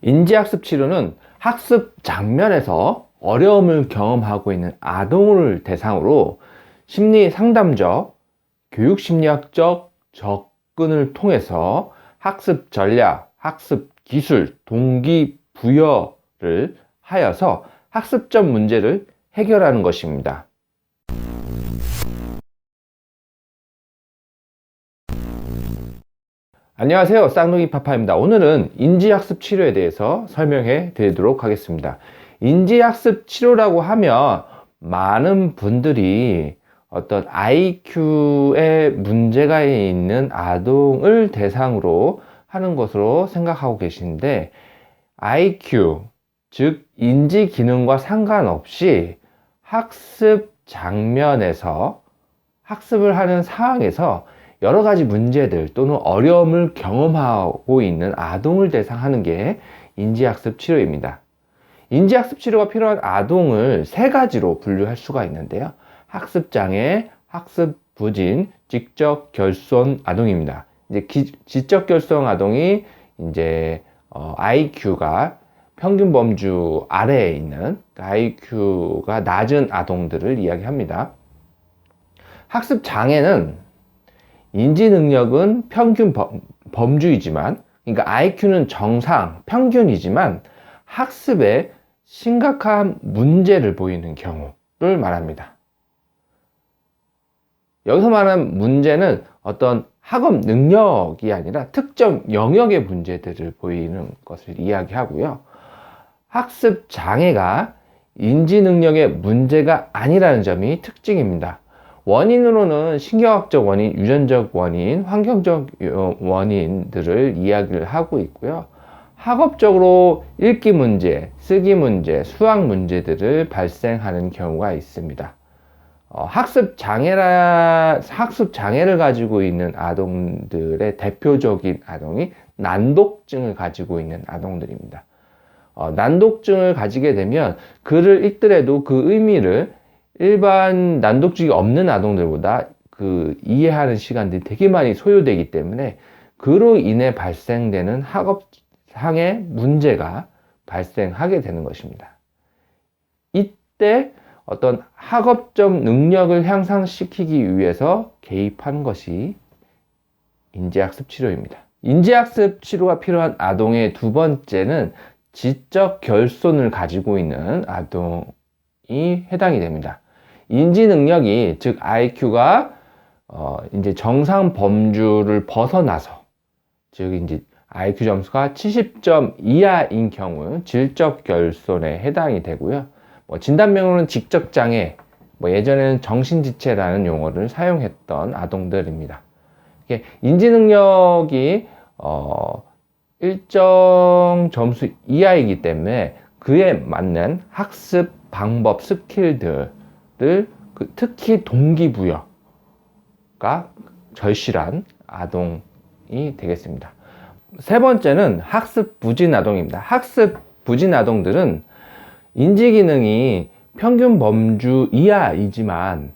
인지학습 치료는 학습 장면에서 어려움을 경험하고 있는 아동을 대상으로 심리 상담적, 교육 심리학적 접근을 통해서 학습 전략, 학습 기술, 동기부여를 하여서 학습적 문제를 해결하는 것입니다. 안녕하세요, 쌍둥이 파파입니다. 오늘은 인지학습 치료에 대해서 설명해 드리도록 하겠습니다. 인지학습 치료라고 하면 많은 분들이 어떤 IQ에 문제가 있는 아동을 대상으로 하는 것으로 생각하고 계시는데, IQ, 즉 인지 기능과 상관없이 학습 장면에서 학습을 하는 상황에서 여러 가지 문제들 또는 어려움을 경험하고 있는 아동을 대상하는 게 인지학습 치료입니다. 인지학습 치료가 필요한 아동을 세 가지로 분류할 수가 있는데요. 학습장애, 학습부진, 지적결손 아동입니다. 이제 지적결손 아동이 이제 IQ가 평균 범주 아래에 있는 IQ가 낮은 아동들을 이야기합니다. 학습장애는 인지 능력은 평균 범주이지만, 그러니까 IQ는 정상, 평균이지만 학습에 심각한 문제를 보이는 경우를 말합니다. 여기서 말하는 문제는 어떤 학업 능력이 아니라 특정 영역의 문제들을 보이는 것을 이야기하고요. 학습 장애가 인지 능력의 문제가 아니라는 점이 특징입니다. 원인으로는 신경학적 원인, 유전적 원인, 환경적 원인들을 이야기를 하고 있고요. 학업적으로 읽기 문제, 쓰기 문제, 수학 문제들을 발생하는 경우가 있습니다. 학습 장애를 가지고 있는 아동들의 대표적인 아동이 난독증을 가지고 있는 아동들입니다. 난독증을 가지게 되면 글을 읽더라도 그 의미를 일반 난독증이 없는 아동들보다 이해하는 시간들이 되게 많이 소요되기 때문에 그로 인해 발생되는 학업상의 문제가 발생하게 되는 것입니다. 이때 어떤 학업적 능력을 향상시키기 위해서 개입하는 것이 인지학습 치료입니다. 인지학습 치료가 필요한 아동의 두 번째는 지적 결손을 가지고 있는 아동이 해당이 됩니다. 인지 능력이, 즉 IQ가 이제 정상 범주를 벗어나서, 즉 이제 IQ 점수가 70점 이하인 경우 질적 결손에 해당이 되고요. 진단명으로는 지적장애, 예전에는 정신지체라는 용어를 사용했던 아동들입니다. 인지 능력이 일정 점수 이하이기 때문에 그에 맞는 학습 방법, 스킬들을 특히 동기부여가 절실한 아동이 되겠습니다. 세 번째는 학습 부진 아동입니다. 학습 부진 아동들은 인지 기능이 평균 범주 이하이지만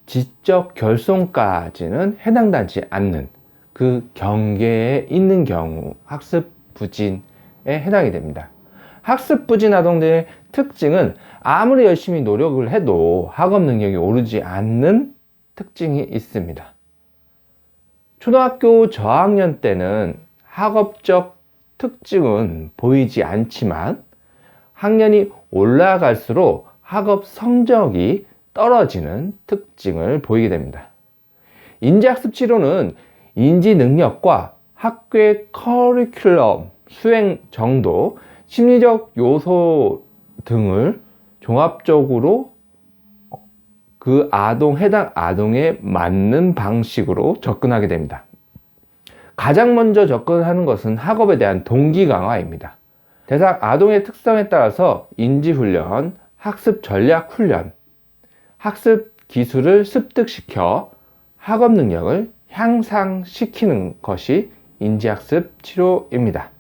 지적 결손까지는 해당되지 않는 그 경계에 있는 경우 학습 부진에 해당이 됩니다. 학습 부진 아동들의 특징은 아무리 열심히 노력을 해도 학업 능력이 오르지 않는 특징이 있습니다. 초등학교 저학년 때는 학업적 특징은 보이지 않지만 학년이 올라갈수록 학업 성적이 떨어지는 특징을 보이게 됩니다. 인지학습 치료는 인지 능력과 학교의 커리큘럼, 수행 정도, 심리적 요소 등을 종합적으로 그 해당 아동에 맞는 방식으로 접근하게 됩니다. 가장 먼저 접근하는 것은 학업에 대한 동기 강화입니다. 대상 아동의 특성에 따라서 인지훈련, 학습 전략 훈련, 학습 기술을 습득시켜 학업 능력을 향상시키는 것이 인지학습 치료입니다.